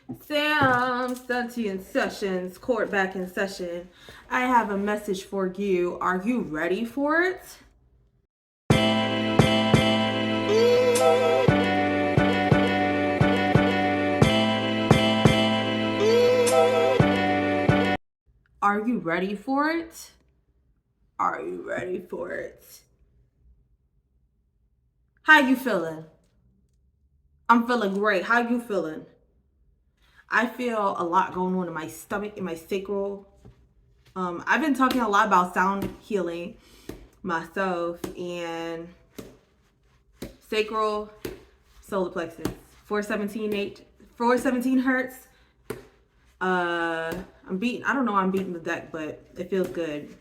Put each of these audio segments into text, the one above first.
Sam Stunty in Sessions, court back in session. I have a message for you. Are you ready for it? Are you ready for it? Are you ready for it? How you feeling? I'm feeling great. How you feeling? I feel a lot going on in my stomach, in my sacral. I've been talking a lot about sound healing myself, and sacral, solar plexus, 417 hertz. I'm beating. I don't know. I'm beating the deck, but it feels good.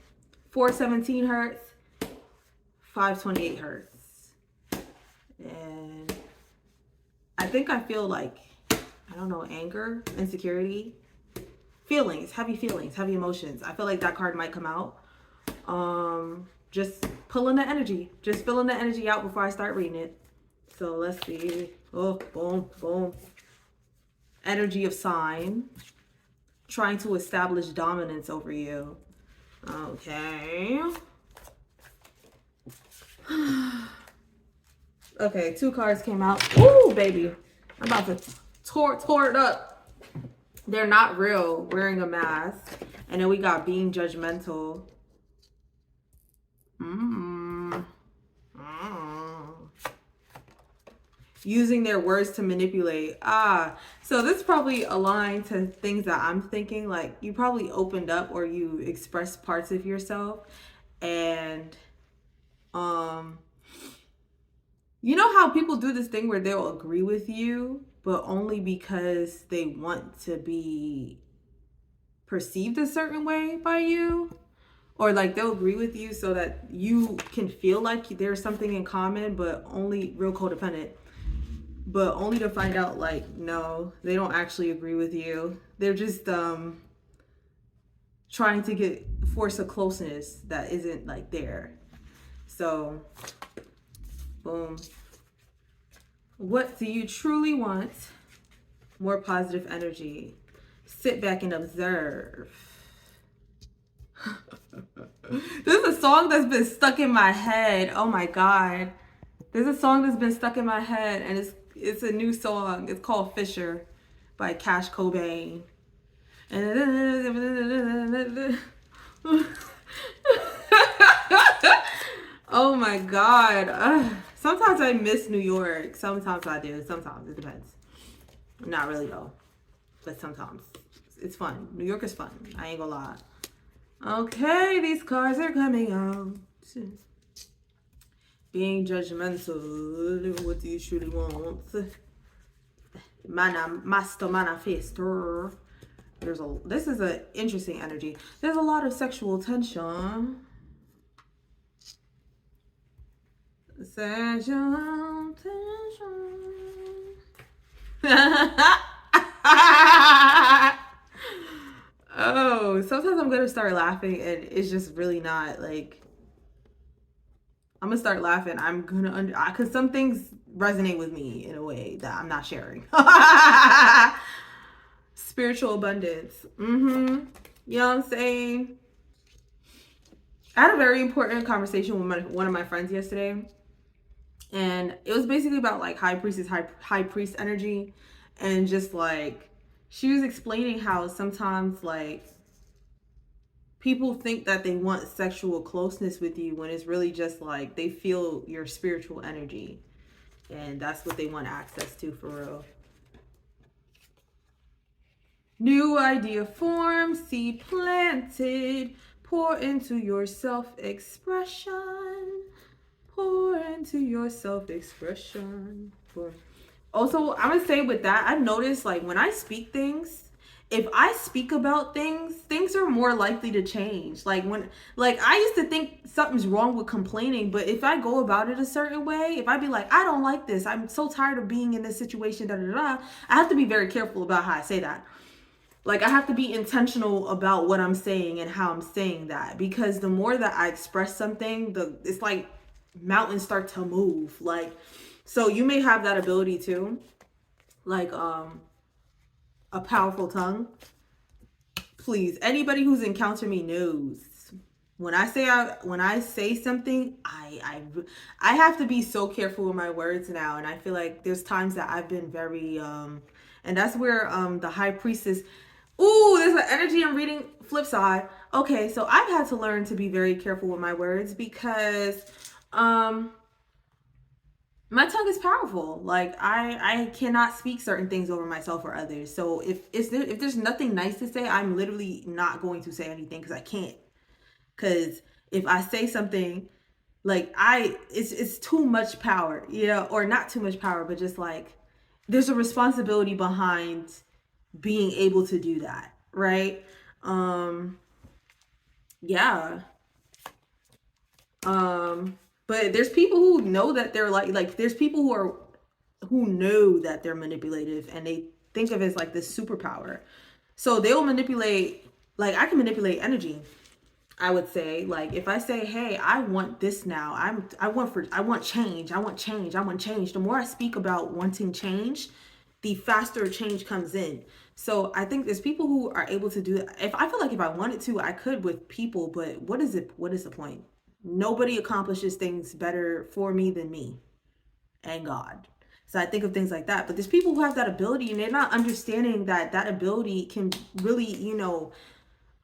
417 hertz, 528 hertz, and I think I feel like, I don't know, anger, insecurity, feelings, heavy emotions. I feel like that card might come out. Just pulling the energy, just filling the energy out before I start reading it. So let's see. Oh, boom, boom. Energy of sign, trying to establish dominance over you. Okay. Okay, 2 cards came out. Ooh, baby. I'm about to tore it up. They're not real, wearing a mask. And then we got being judgmental. Using their words to manipulate. So this probably aligned to things that I'm thinking. Like, you probably opened up or you expressed parts of yourself, and you know how people do this thing where they'll agree with you, but only because they want to be perceived a certain way by you? Or like they'll agree with you so that you can feel like there's something in common, but only real codependent. But only to find out, like, no, they don't actually agree with you. They're just trying to force a closeness that isn't like there. So, boom. What do you truly want? More positive energy. Sit back and observe. This is a song that's been stuck in my head. Oh my God. There's a song that's been stuck in my head, and it's a new song. It's called Fisher by Cash Cobain. Oh my God. Sometimes I miss New York. Sometimes I do. Sometimes it depends. Not really though. But sometimes. It's fun. New York is fun. I ain't gonna lie. Okay, these cards are coming out. Being judgmental. What do you truly want? Master manifestor. This is an interesting energy. There's a lot of sexual tension. Sexual tension. Oh, sometimes I'm gonna start laughing and it's just really not like, I'm gonna start laughing. I'm gonna because some things resonate with me in a way that I'm not sharing. Spiritual abundance. You know what I'm saying? I had a very important conversation with one of my friends yesterday, and it was basically about like high priest energy, and just like she was explaining how sometimes like people think that they want sexual closeness with you when it's really just like they feel your spiritual energy, and that's what they want access to for real. New idea formed, seed planted, pour into your self-expression. Pour into your self-expression. Also, I'm gonna say with that, I've noticed like when I speak things, if I speak about things are more likely to change. Like I used to think something's wrong with complaining, but if I go about it a certain way, if I be like, I don't like this, I'm so tired of being in this situation, I have to be very careful about how I say that. Like, I have to be intentional about what I'm saying and how I'm saying that, because the more that I express something, it's like mountains start to move. Like, so you may have that ability too. Like, a powerful tongue. Please, anybody who's encountered me knows when I say something, I have to be so careful with my words now, and I feel like there's times that I've been very and that's where the high priestess. Ooh, there's an energy I'm reading. Flip side. Okay, so I've had to learn to be very careful with my words because um my tongue is powerful. Like I cannot speak certain things over myself or others. So if there's nothing nice to say, I'm literally not going to say anything because I can't. Because if I say something, like it's too much power, or not too much power, but just like there's a responsibility behind being able to do that, right? Um, yeah. But there's people who know that they're like there's people who know that they're manipulative and they think of it as like this superpower. So they'll manipulate, like I can manipulate energy. I would say, like, if I say, "Hey, I want this now. I want change. I want change. I want change." The more I speak about wanting change, the faster change comes in. So I think there's people who are able to do it. If I feel like if I wanted to, I could with people, but what is it? What is the point? Nobody accomplishes things better for me than me and God. So I think of things like that. But there's people who have that ability and they're not understanding that that ability can really,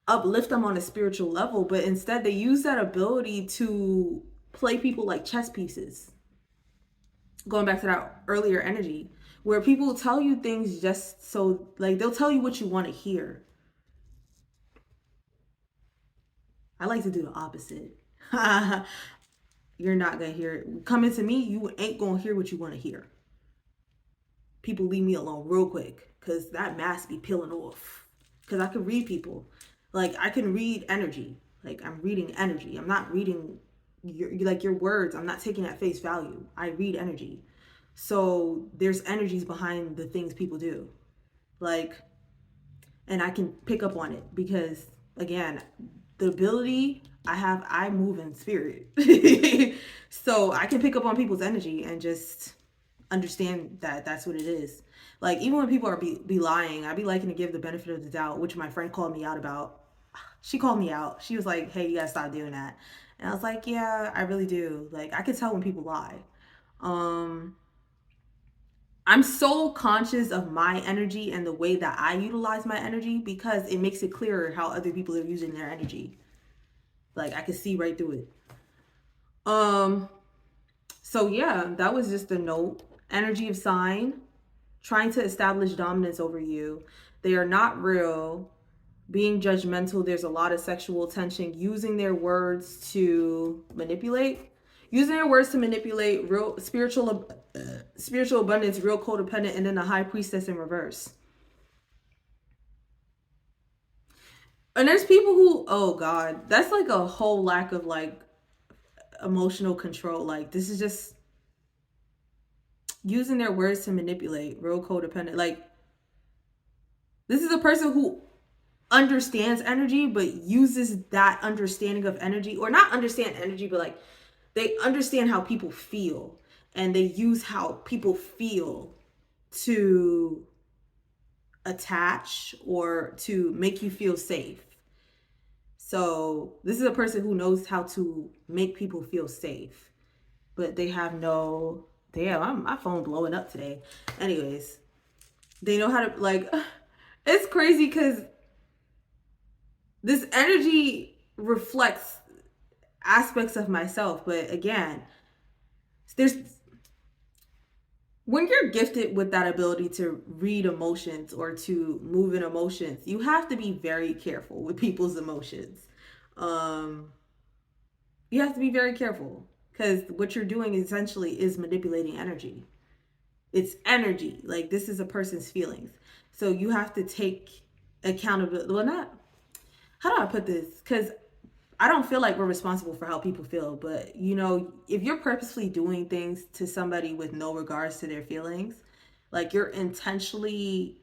uplift them on a spiritual level, but instead they use that ability to play people like chess pieces. Going back to that earlier energy, where people tell you things just so, like, they'll tell you what you want to hear. I like to do the opposite. You're not gonna hear it. Coming to me, you ain't gonna hear what you want to hear. People leave me alone real quick because that mask be peeling off. Because I can read people. Like, I can read energy. Like, I'm reading energy. I'm not reading your words. I'm not taking at face value. I read energy. So there's energies behind the things people do. Like, and I can pick up on it because, again, the ability I move in spirit. So I can pick up on people's energy and just understand that that's what it is. Like, even when people are be lying, I be liking to give the benefit of the doubt, which my friend called me out about. She called me out. She was like, "Hey, you gotta stop doing that." And I was like, "Yeah, I really do. Like, I can tell when people lie." Um, I'm so conscious of my energy and the way that I utilize my energy because it makes it clearer how other people are using their energy. Like, I can see right through it. Um, so yeah, that was just a note. Energy of sign, trying to establish dominance over you. They are not real. Being judgmental, there's a lot of sexual tension, using their words to manipulate. Using their words to manipulate, real spiritual abundance, real codependent, and then the high priestess in reverse. And there's people who, oh God, that's like a whole lack of like emotional control. Like, this is just using their words to manipulate, real codependent. Like, this is a person who understands energy but uses that understanding of energy, or not understand energy, but like they understand how people feel and they use how people feel to attach or to make you feel safe. So this is a person who knows how to make people feel safe, but they have no, damn, my phone blowing up today. Anyways, they know how to, like, it's crazy because this energy reflects aspects of myself. But again, there's, when you're gifted with that ability to read emotions or to move in emotions, you have to be very careful with people's emotions. Um, you have to be very careful because what you're doing essentially is manipulating energy. It's energy. Like, this is a person's feelings. So you have to take accountability. Well, not, how do I put this? Because I don't feel like we're responsible for how people feel, but if you're purposefully doing things to somebody with no regards to their feelings, like you're intentionally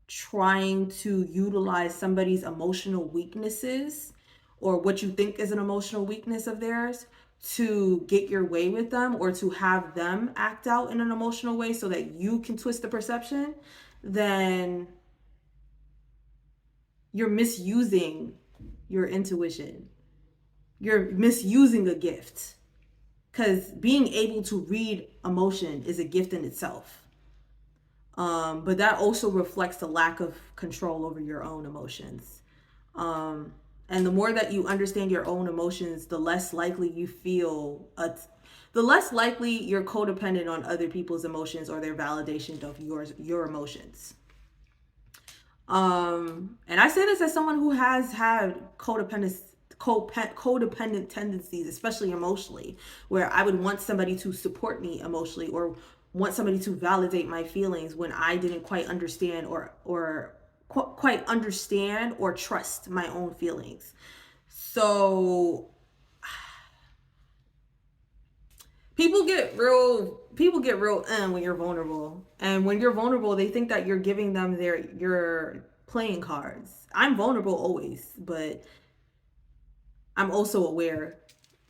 trying to utilize somebody's emotional weaknesses or what you think is an emotional weakness of theirs to get your way with them or to have them act out in an emotional way so that you can twist the perception, then you're misusing your intuition. You're misusing a gift, because being able to read emotion is a gift in itself. But that also reflects the lack of control over your own emotions. Um, and the more that you understand your own emotions, the less likely you feel, the less likely you're codependent on other people's emotions or their validation of your emotions. And I say this as someone who has had codependent tendencies, especially emotionally, where I would want somebody to support me emotionally or want somebody to validate my feelings when I didn't quite understand or quite understand or trust my own feelings. So people get real when you're vulnerable, and when you're vulnerable they think that you're giving them your playing cards. I'm vulnerable always, but I'm also aware,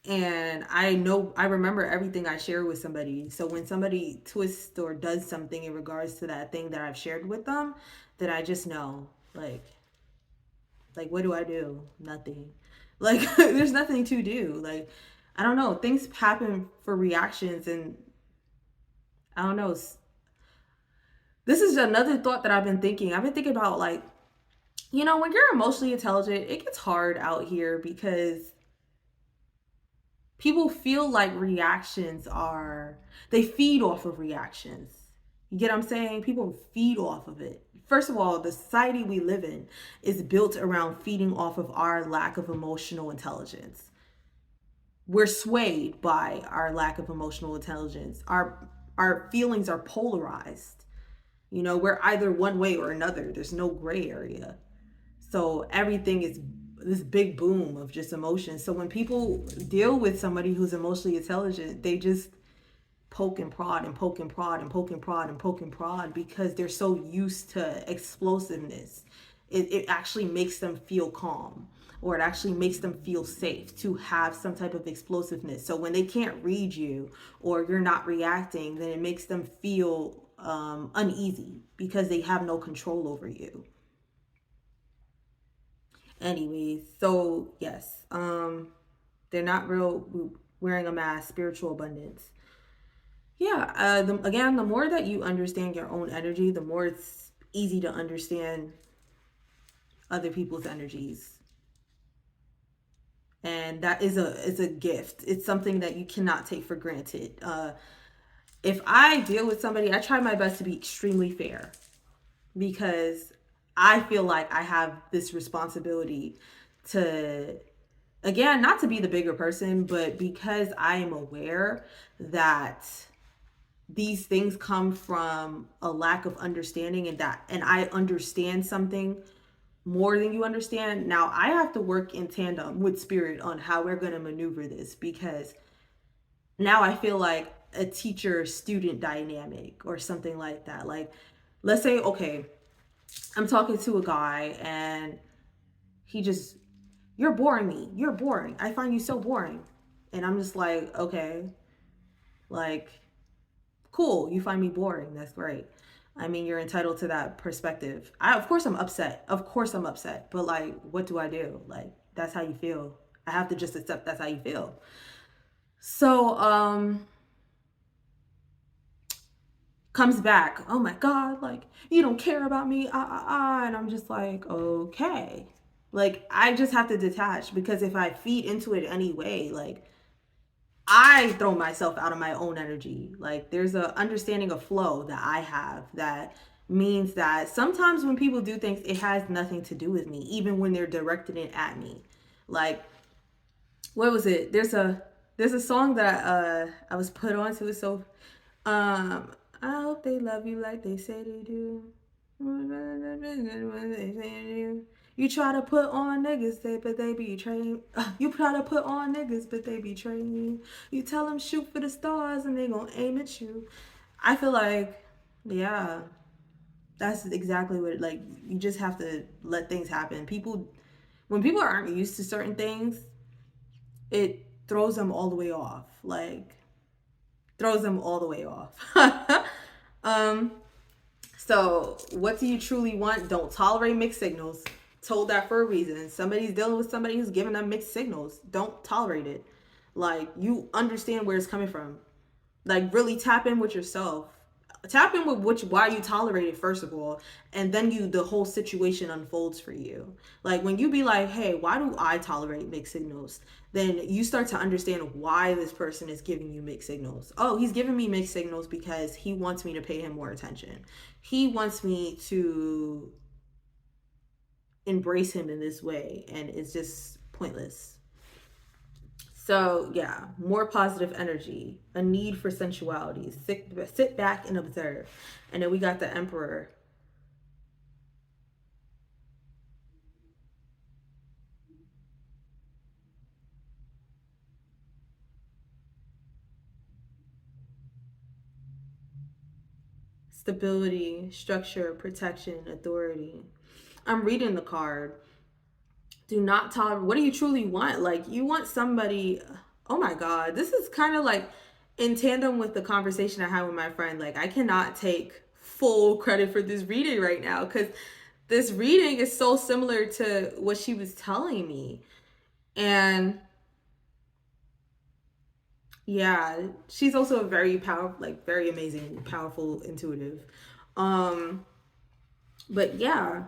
and I remember everything I share with somebody. So when somebody twists or does something in regards to that thing that I've shared with them, then I just know, like what do I do? Nothing. Like there's nothing to do. Like I don't know, things happen for reactions, and I don't know. This is another thought that I've been thinking. I've been thinking about, like, when you're emotionally intelligent, it gets hard out here because people feel like they feed off of reactions. You get what I'm saying? People feed off of it. First of all, the society we live in is built around feeding off of our lack of emotional intelligence. We're swayed by our lack of emotional intelligence. Our feelings are polarized. We're either one way or another. There's no gray area. So everything is this big boom of just emotions. So when people deal with somebody who's emotionally intelligent, they just poke and prod and poke and prod and poke and prod and poke and prod because they're so used to explosiveness. It actually makes them feel calm, or it actually makes them feel safe to have some type of explosiveness. So when they can't read you or you're not reacting, then it makes them feel uneasy because they have no control over you. Anyways, so yes, they're not real wearing a mask, spiritual abundance. Yeah, again, the more that you understand your own energy, the more it's easy to understand other people's energies. And that is a gift. It's something that you cannot take for granted. If I deal with somebody, I try my best to be extremely fair, because I feel like I have this responsibility to, again, not to be the bigger person, but because I am aware that these things come from a lack of understanding, and I understand something more than you understand. Now I have to work in tandem with spirit on how we're going to maneuver this, because now I feel like a teacher student dynamic or something like that. Like, let's say, okay, I'm talking to a guy and he just, you're boring me. You're boring. I find you so boring. And I'm just like, okay, like, cool. You find me boring. That's great. I mean, you're entitled to that perspective. Of course I'm upset. Of course I'm upset. But like, what do I do? Like, that's how you feel. I have to just accept that's how you feel. So, comes back, oh my God, like, you don't care about me, and I'm just like, okay. Like, I just have to detach, because if I feed into it anyway, like, I throw myself out of my own energy. Like, there's a understanding of flow that I have that means that sometimes when people do things, it has nothing to do with me, even when they're directing it at me. Like, what was it? There's a song that I was put onto it. So um I hope they love you like they say they do. You try to put on niggas, but they betray. You try to put on niggas, but they betray you. You tell them shoot for the stars, and they gonna aim at you. I feel like, yeah, that's exactly what. Like, you just have to let things happen. When people aren't used to certain things, it throws them all the way off. Like, throws them all the way off. um, So, what do you truly want? Don't tolerate mixed signals. Told that for a reason. Somebody's dealing with somebody who's giving them mixed signals. Don't tolerate it. Like, you understand where it's coming from. Like, really tap in with yourself. Tap in with why you tolerate it, first of all, and then the whole situation unfolds for you. Like, when you be like, hey, why do I tolerate mixed signals? Then you start to understand why this person is giving you mixed signals. Oh, he's giving me mixed signals because he wants me to pay him more attention. He wants me to embrace him in this way, and it's just pointless. So, yeah, more positive energy, a need for sensuality. Sit back and observe. And then we got the Emperor. Stability, structure, protection, authority. I'm reading the card. Do not tolerate. What do you truly want? Like, you want somebody. Oh my God. This is kind of like in tandem with the conversation I had with my friend. Like, I cannot take full credit for this reading right now because this reading is so similar to what she was telling me. And yeah, she's also a very powerful, like very amazing, powerful, intuitive. Um, but yeah,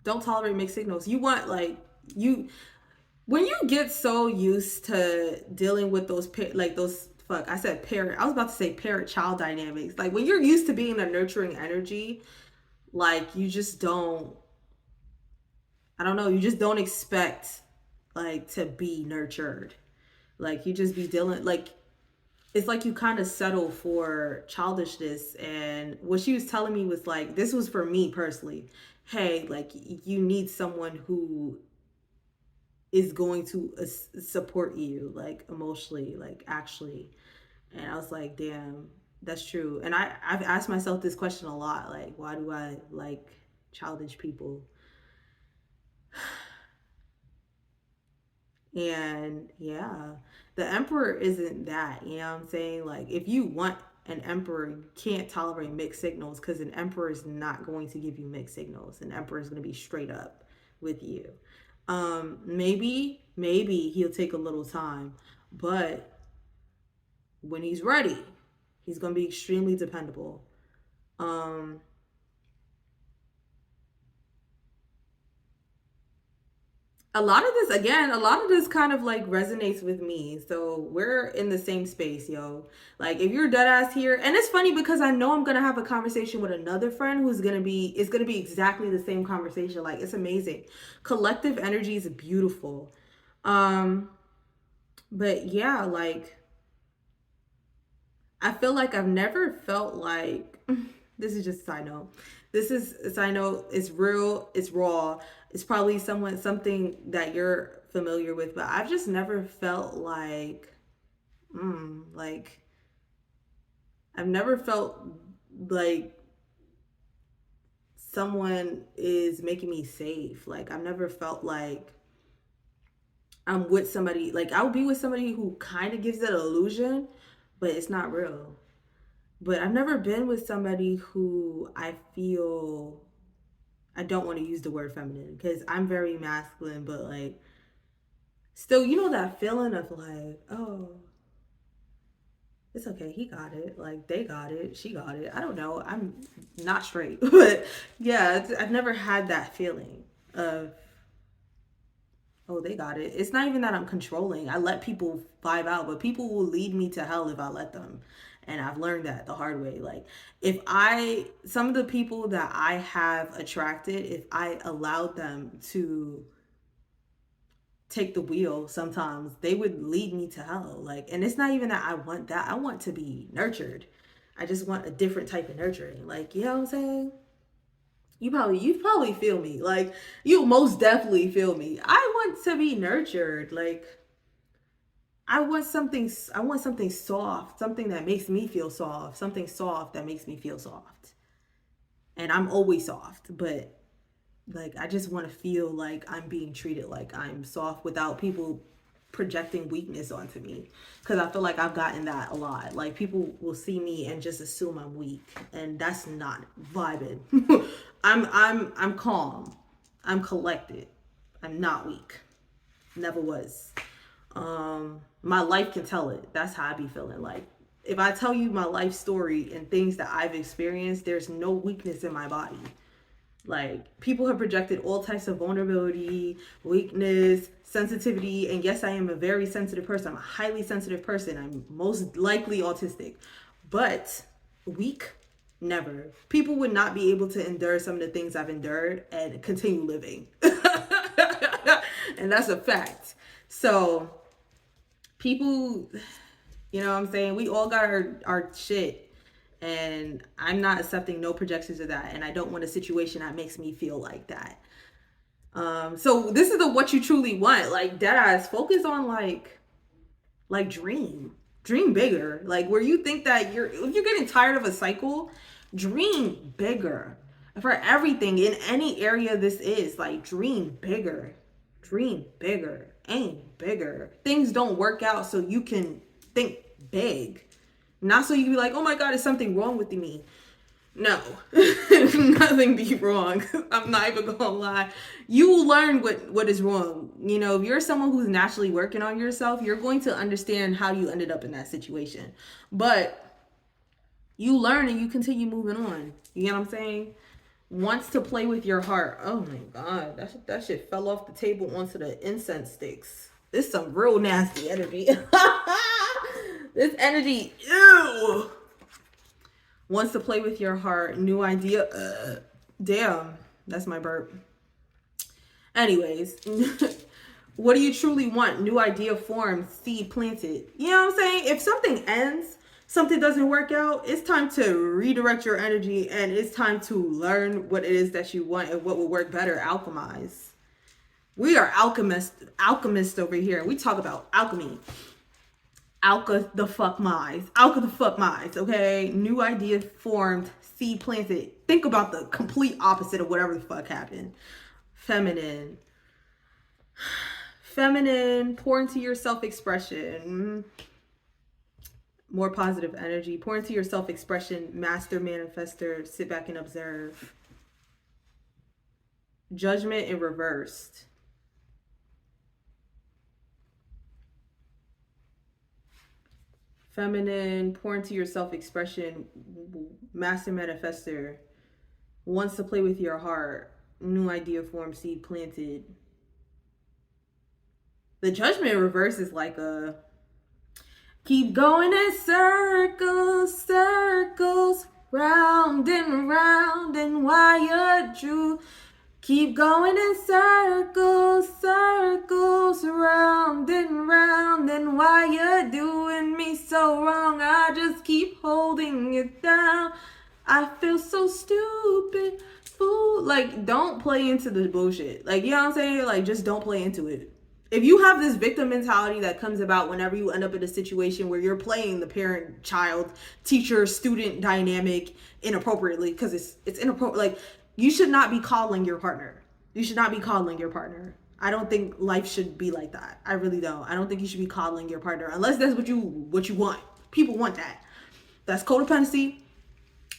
don't tolerate mixed signals. You want like you when you get so used to dealing with those like those fuck I said parent I was about to say parent child dynamics. Like when you're used to being a nurturing energy, like you just don't, I don't know, you just don't expect like to be nurtured. Like you just be dealing like it's like you kind of settle for childishness. And what she was telling me was like, this was for me personally. Hey, like you need someone who is going to support you, like emotionally, like actually. And I was like, damn, that's true. And I've asked myself this question a lot, like, why do I like childish people? And yeah, the emperor isn't that, you know what I'm saying? Like, if you want an emperor, you can't tolerate mixed signals because an emperor is not going to give you mixed signals. An emperor is going to be straight up with you. Maybe he'll take a little time, but when he's ready, he's going to be extremely dependable. Um, a lot of this kind of like resonates with me. So we're in the same space, yo. Like if you're dead ass here, and it's funny because I know I'm gonna have a conversation with another friend who's gonna be, it's gonna be exactly the same conversation. Like it's amazing. Collective energy is beautiful. Um, but yeah, like I feel like I've never felt like this is just a side note. This is a side note. It's real. It's raw. It's probably something that you're familiar with, but I've just never felt like I've never felt like someone is making me safe. Like I've never felt like I'm with somebody. Like I would be with somebody who kind of gives that illusion, but it's not real. But I've never been with somebody who I feel, I don't want to use the word feminine because I'm very masculine, but like still, you know that feeling of like, oh, it's okay, he got it, like they got it, she got it. I don't know, I'm not straight, but yeah, I've never had that feeling of, oh, they got it. It's not even that I'm controlling. I let people vibe out, but people will lead me to hell if I let them. And I've learned that the hard way. Like, some of the people that I have attracted, if I allowed them to take the wheel, sometimes they would lead me to hell. Like, and it's not even that I want that. I want to be nurtured. I just want a different type of nurturing. Like, you know what I'm saying? You probably feel me. Like you most definitely feel me. I want to be nurtured. Like I want something soft, something that makes me feel soft, something soft that makes me feel soft. And I'm always soft, but like I just want to feel like I'm being treated like I'm soft without people. projecting weakness onto me, because I feel like I've gotten that a lot. Like people will see me and just assume I'm weak, and that's not vibing. I'm calm. I'm collected. I'm not weak. Never was. My life can tell it. That's how I be feeling. Like if I tell you my life story and things that I've experienced, there's no weakness in my body. Like people have projected all types of vulnerability, weakness, sensitivity, and yes, I am a very sensitive person. I'm a highly sensitive person. I'm most likely autistic, but weak, never. People would not be able to endure some of the things I've endured and continue living. And that's a fact. So people, you know what I'm saying? We all got our shit. And I'm not accepting no projections of that. And I don't want a situation that makes me feel like that. So this is the what you truly want. Like deadass, focus on like dream bigger. Like where you think that if you're getting tired of a cycle, dream bigger. For everything in any area this is, like dream bigger. Dream bigger. Aim bigger. Things don't work out so you can think big. Not so you can be like, oh my God, is something wrong with me? No, nothing be wrong. I'm not even gonna lie. You will learn what is wrong. You know, if you're someone who's naturally working on yourself, you're going to understand how you ended up in that situation. But you learn and you continue moving on. You know what I'm saying? Wants to play with your heart. Oh my God, that shit fell off the table onto the incense sticks. This is some real nasty energy. This energy, ew. Wants to play with your heart. New idea. Damn, that's my burp. Anyways, what do you truly want? New idea formed, seed planted. You know what I'm saying? If something ends, something doesn't work out, it's time to redirect your energy and it's time to learn what it is that you want and what will work better. Alchemize. We are alchemists over here. We talk about alchemy. Alka the fuck mize, okay? New idea formed, seed planted. Think about the complete opposite of whatever the fuck happened. Feminine, pour into your self-expression. More positive energy. Pour into your self-expression. Master manifester. Sit back and observe. Judgment in reversed. Feminine, pour into your self-expression, master manifester, wants to play with your heart, new idea formed, seed planted. The judgment in reverse is like a keep going in circles, circles, round and wired you. Keep going in circles, circles, round and why you're doing me so wrong. I just keep holding it down. I feel so stupid, fool. Like, don't play into the bullshit. Like, you know what I'm saying? Like, just don't play into it. If you have this victim mentality that comes about whenever you end up in a situation where you're playing the parent, child, teacher, student dynamic inappropriately, because it's inappropriate. Like, you should not be calling your partner. You should not be calling your partner. I don't think life should be like that. I really don't. I don't think you should be calling your partner unless that's what you want. People want that. That's codependency.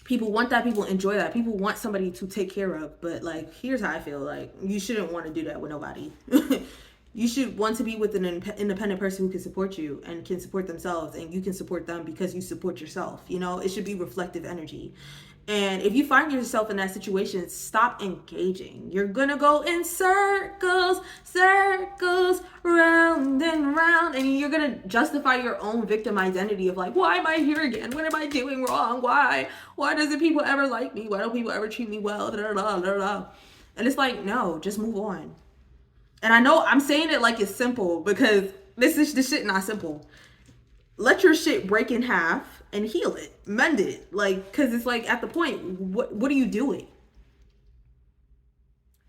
People want that. People enjoy that. People want somebody to take care of. But like, here's how I feel. Like, you shouldn't want to do that with nobody. You should want to be with an independent person who can support you and can support themselves, and you can support them because you support yourself. You know, it should be reflective energy. And if you find yourself in that situation, stop engaging. You're gonna go in circles, circles, round and you're gonna justify your own victim identity of like, why am I here again? What am I doing wrong? Why doesn't people ever like me? Why don't people ever treat me well? And it's like, no, just move on. And I know I'm saying it like it's simple because this shit not simple. Let your shit break in half and heal it, mend it. Like, cause it's like at the point, what are you doing?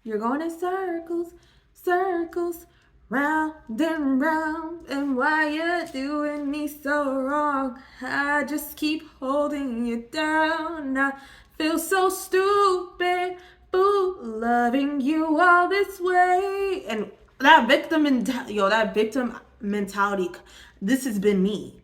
You're going in circles, circles, round and why you're doing me so wrong. I just keep holding you down. I feel so stupid, boo, loving you all this way. And that victim mentality. This has been me.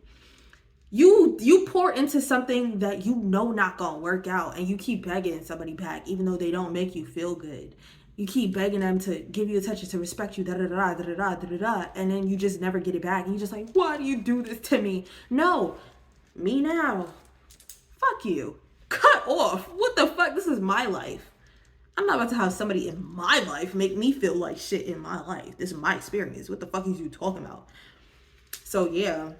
You pour into something that you know not gonna work out, and you keep begging somebody back even though they don't make you feel good. You keep begging them to give you attention, to respect you, da da da da da da da da, and then you just never get it back. And you're just like, why do you do this to me? No, me now. Fuck you. Cut off. What the fuck? This is my life. I'm not about to have somebody in my life make me feel like shit in my life. This is my experience. What the fuck is you talking about? So yeah.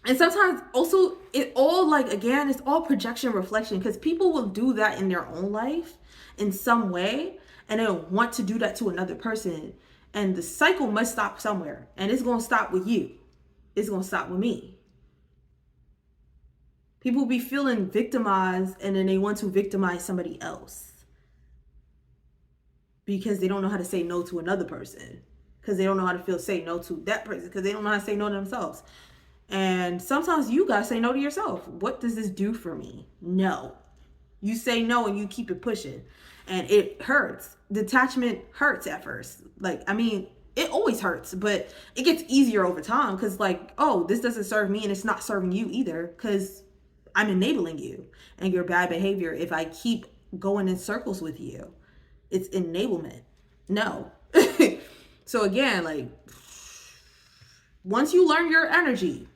And sometimes also it all, like, again, it's all projection reflection, because people will do that in their own life in some way and they want to do that to another person, and the cycle must stop somewhere, and it's going to stop with you. It's going to stop with me. People be feeling victimized and then they want to victimize somebody else because they don't know how to say no to another person, because they don't know how to say no to that person, because they don't know how to say no to themselves. And sometimes you gotta say no to yourself. What does this do for me? No. You say no and you keep it pushing. And it hurts. Detachment hurts at first. Like, I mean, it always hurts, but it gets easier over time, because, like, oh, this doesn't serve me and it's not serving you either, because I'm enabling you and your bad behavior if I keep going in circles with you. It's enablement. No. So again, like, once you learn your energy,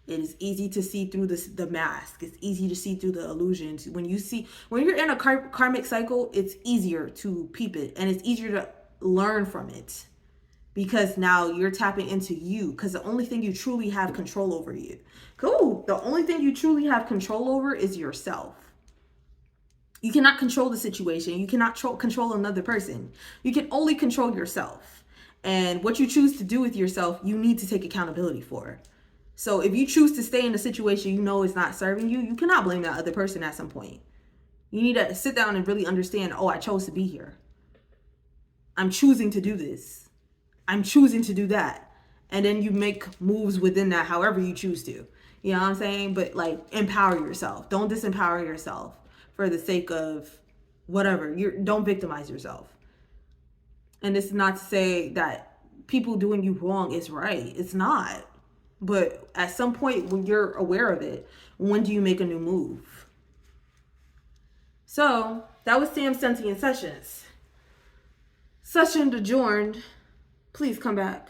it is easy to see through the mask. It's easy to see through the illusions. When you're in a karmic cycle, it's easier to peep it, and it's easier to learn from it, because now you're tapping into you, because the only thing you truly have control over you. Cool. The only thing you truly have control over is yourself. You cannot control the situation. You cannot control another person. You can only control yourself. And what you choose to do with yourself, you need to take accountability for. So if you choose to stay in a situation you know is not serving you, you cannot blame that other person at some point. You need to sit down and really understand, oh, I chose to be here. I'm choosing to do this. I'm choosing to do that. And then you make moves within that however you choose to. You know what I'm saying? But, like, empower yourself. Don't disempower yourself for the sake of whatever. Don't victimize yourself. And this is not to say that people doing you wrong is right. It's not. But at some point, when you're aware of it, when do you make a new move? So that was Sam Sentient Sessions. Session adjourned. Please come back.